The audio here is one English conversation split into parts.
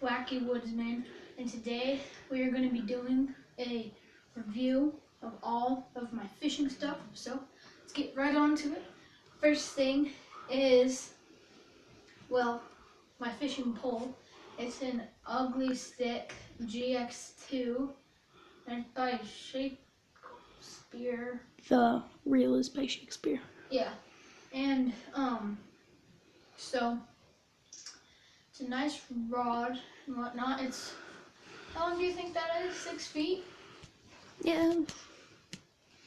Wacky Woodsman, and today we are going to be doing a review of all of my fishing stuff. So let's get right on to it. First thing is, well, my fishing pole. It's an Ugly Stick GX2, and it's by Shakespeare. The reel is by Shakespeare. Yeah, and so it's a nice rod and whatnot. How long do you think that is? 6 feet? Yeah.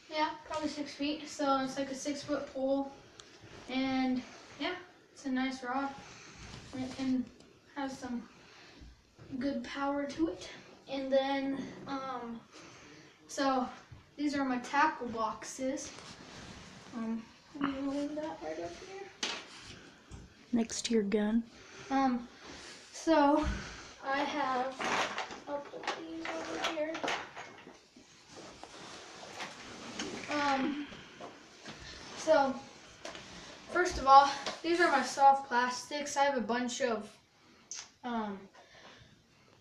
Yeah, probably 6 feet. So it's like a 6-foot pole, and yeah, it's a nice rod. And it can have some good power to it. And then so these are my tackle boxes. I'm gonna leave that right up here. Next to your gun. So I have, I'll put these over here. So first of all, these are my soft plastics. I have a bunch of, I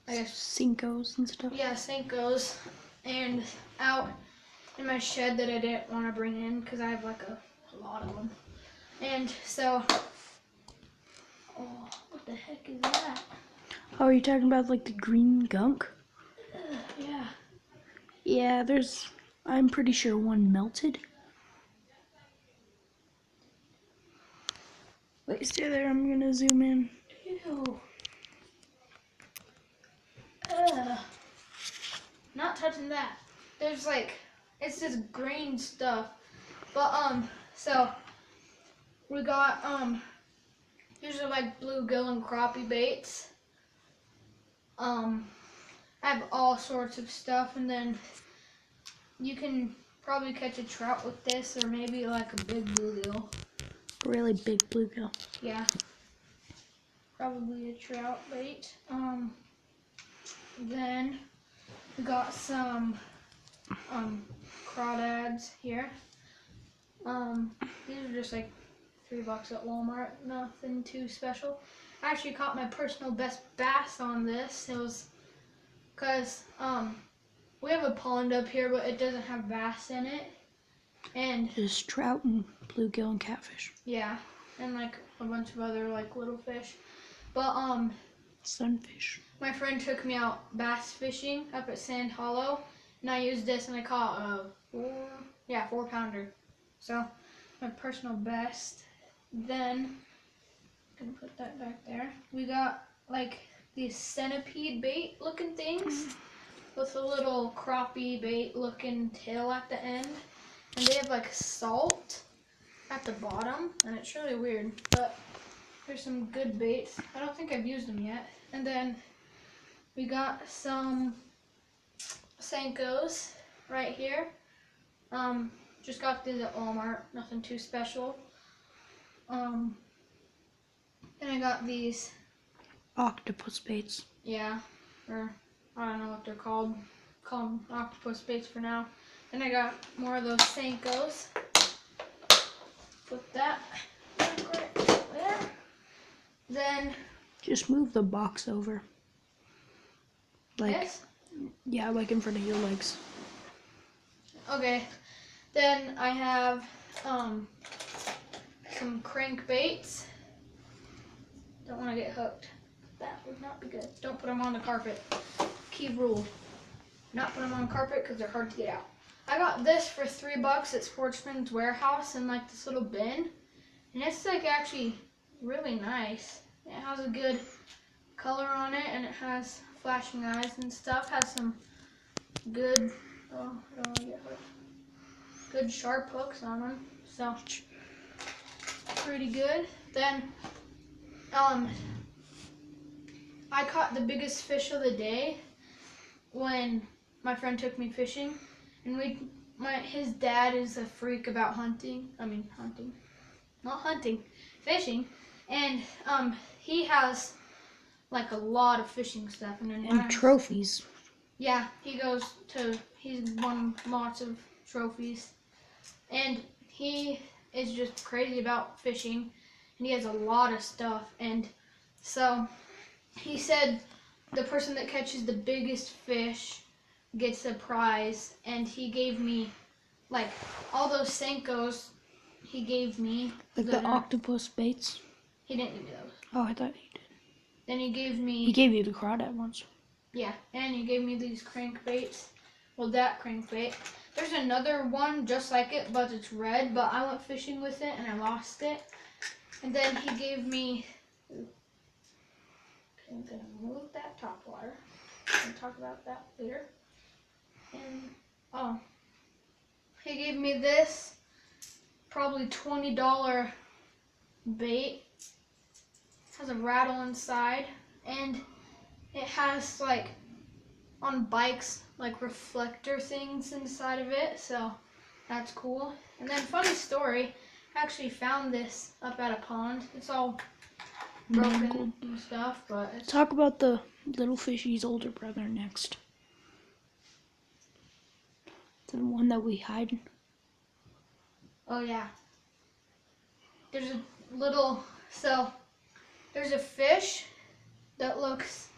guess, Senkos and stuff. yeah, Senkos, and out in my shed that I didn't want to bring in because I have like a lot of them. And so, oh, what the heck is that? Oh, are you talking about like the green gunk? Yeah. Yeah, I'm pretty sure one melted. Wait, stay there, I'm gonna zoom in. Ew. Not touching that. There's like, it's just green stuff. But so we got these are like bluegill and crappie baits. I have all sorts of stuff, and then you can probably catch a trout with this, or maybe like a big bluegill. Really big bluegill. Yeah, probably a trout bait. Then we got some crawdads here. These are just like $3 at Walmart, nothing too special. I actually caught my personal best bass on this. It was because we have a pond up here, but it doesn't have bass in it. And Just trout and bluegill and catfish. yeah, and like a bunch of other like little fish. But Sunfish. my friend took me out bass fishing up at Sand Hollow, and I used this and I caught a 4-pounder. So my personal best. Then I'm gonna put that back there. We got like these centipede bait looking things with a little crappie bait looking tail at the end, and they have like salt at the bottom, and it's really weird, but there's some good baits. I don't think I've used them yet. And then we got some Senkos right here. Just got these at Walmart, nothing too special. Then I got these, Octopus baits. yeah, or I don't know what they're called. Call them octopus baits for now. Then I got more of those Senkos. Put that right there. Then Just move the box over. Like, this. yeah, like in front of your legs. Okay. Then I have some crankbaits. Don't want to get hooked. That would not be good. Don't put them on the carpet. Key rule. Not put them on carpet because they're hard to get out. I got this for $3 at Sportsman's Warehouse in like this little bin. And it's like actually really nice. It has a good color on it, and it has flashing eyes and stuff. Has some good, oh, I don't want to get hooked. Good sharp hooks on them. So pretty good. Then I caught the biggest fish of the day when my friend took me fishing, and his dad is a freak about hunting. I mean hunting, not hunting, fishing, and he has like a lot of fishing stuff And trophies. Yeah, he's won lots of trophies, and he is just crazy about fishing, and he has a lot of stuff. And so he said the person that catches the biggest fish gets a prize, and he gave me like all those Senkos. He gave me Like the octopus baits. He didn't give me those. Oh, I thought he did. Then he gave me. He gave you the crawdad ones. Yeah, and he gave me these crankbaits. Well, that crankbait. There's another one just like it, but it's red. But I went fishing with it and I lost it. And then he gave me. I'm gonna move that top water. We'll talk about that later. And he gave me this probably $20 bait. It has a rattle inside, and it has like on bikes like reflector things inside of it, so that's cool. And then funny story, I actually found this up at a pond. It's all broken and stuff, but it's... Talk about the little fishy's older brother next. The one that we hide. Oh yeah. There's a little, so there's a fish that looks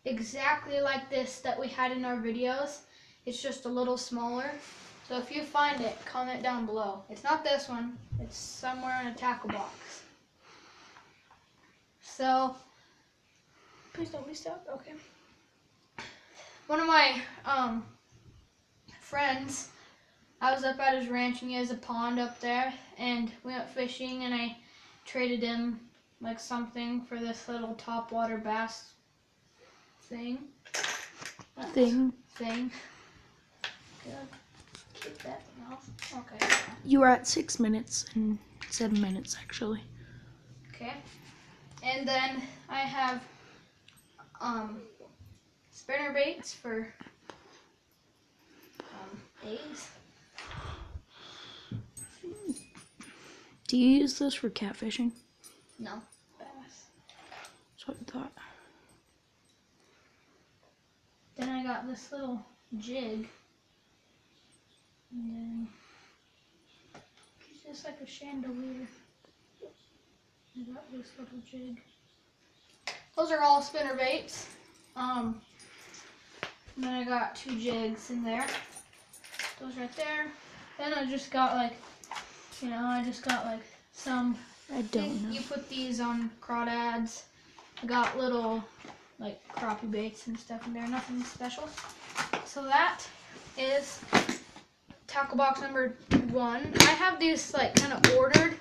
exactly like this that we had in our videos. It's just a little smaller. So if you find it, comment down below. It's not this one. It's somewhere in a tackle box. So, please don't be stuck. Okay. One of my friends, I was up at his ranch and he has a pond up there, and we went fishing and I traded him like something for this little topwater bass thing. Good. Keep that off. Okay. You were at 6 minutes and 7 minutes actually. Okay. And then I have spinner baits for eggs. Do you use this for catfishing? No, bass. That's what I thought. Then I got this little jig. And then it's just like a chandelier. I got this little jig. Those are all spinner baits. And then I got 2 jigs in there. Those right there. Then I just got like, some. I don't know. You put these on crawdads. I got little like crappie baits and stuff in there. Nothing special. So that is tackle box number 1. I have these like kind of ordered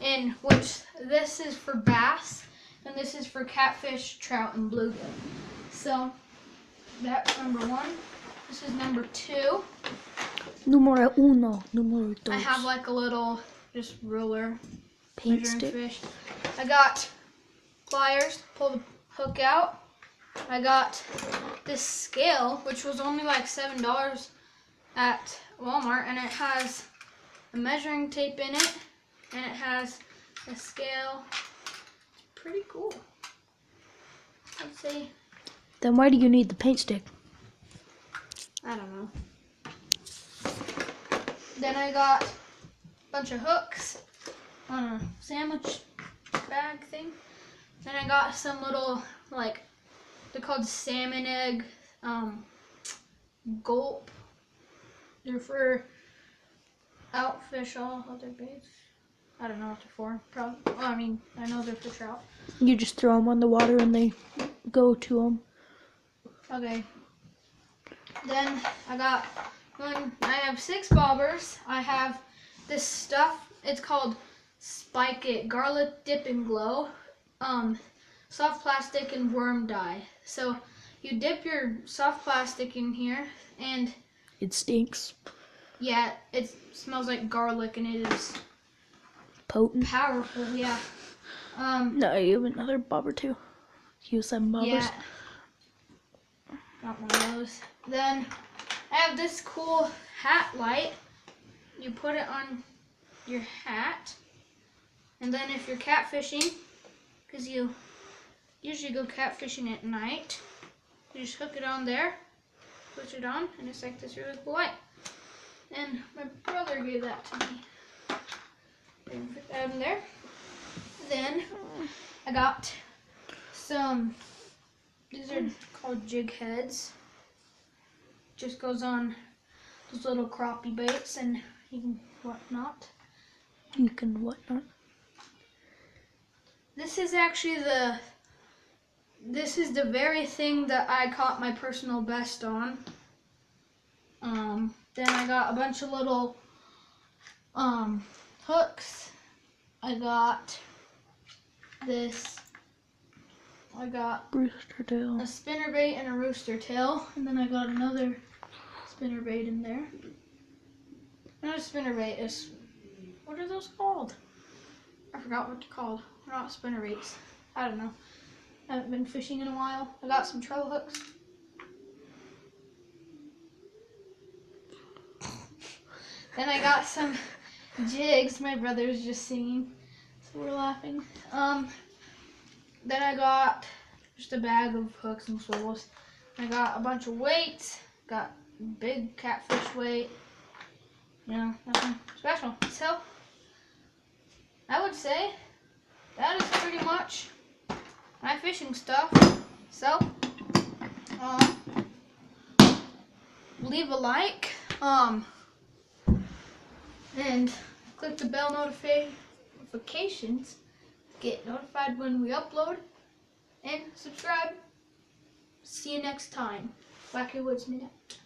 in which this is for bass and this is for catfish, trout, and bluegill. So that's number 1. This is number 2. Numero uno, numero dos. I have like a little just ruler paint measuring stick. fish. I got pliers to pull the hook out. I got this scale, which was only like $7 at Walmart, and it has a measuring tape in it, and it has a scale. It's pretty cool. Let's see. Then why do you need the paint stick? I don't know. Then I got a bunch of hooks on a sandwich bag thing. Then I got some little, like, they're called salmon egg gulp. They're for outfish all other baits. I don't know what they're for. Probably. Well, I mean, I know they're for trout. You just throw them on the water and they go to them. Okay. Then I have 6 bobbers. I have this stuff. It's called Spike It Garlic Dip and Glow. Soft plastic and worm dye. So you dip your soft plastic in here, and it stinks. Yeah, it smells like garlic, and it is Potent. powerful. Yeah. No, you have another bobber too. You have 7 bobbers. Yeah. Got one of those. Then I have this cool hat light. You put it on your hat, and then if you're catfishing, because you usually go catfishing at night, you just hook it on there, push it on, and it's like this really cool light. And my brother gave that to me. And put that in there. Then I got some These are called jig heads. Just goes on those little crappie baits and whatnot. You can whatnot. This is actually the very thing that I caught my personal best on. Then I got a bunch of little hooks. I got this. I got Rooster tail. a spinnerbait and a rooster tail, and then I got another spinnerbait in there. Not a spinnerbait, is what are those called? I forgot what they're called. They're not spinnerbaits. I don't know. I haven't been fishing in a while. I got some treble hooks. Then I got some jigs. My brother's just singing, so we're laughing. Then I got just a bag of hooks and swivels. I got a bunch of weights. Got big catfish weight. Nothing special. So I would say that is pretty much my fishing stuff. So leave a like, and click the bell notifications to get notified when we upload, and subscribe. See you next time. Wacky Woodsman out.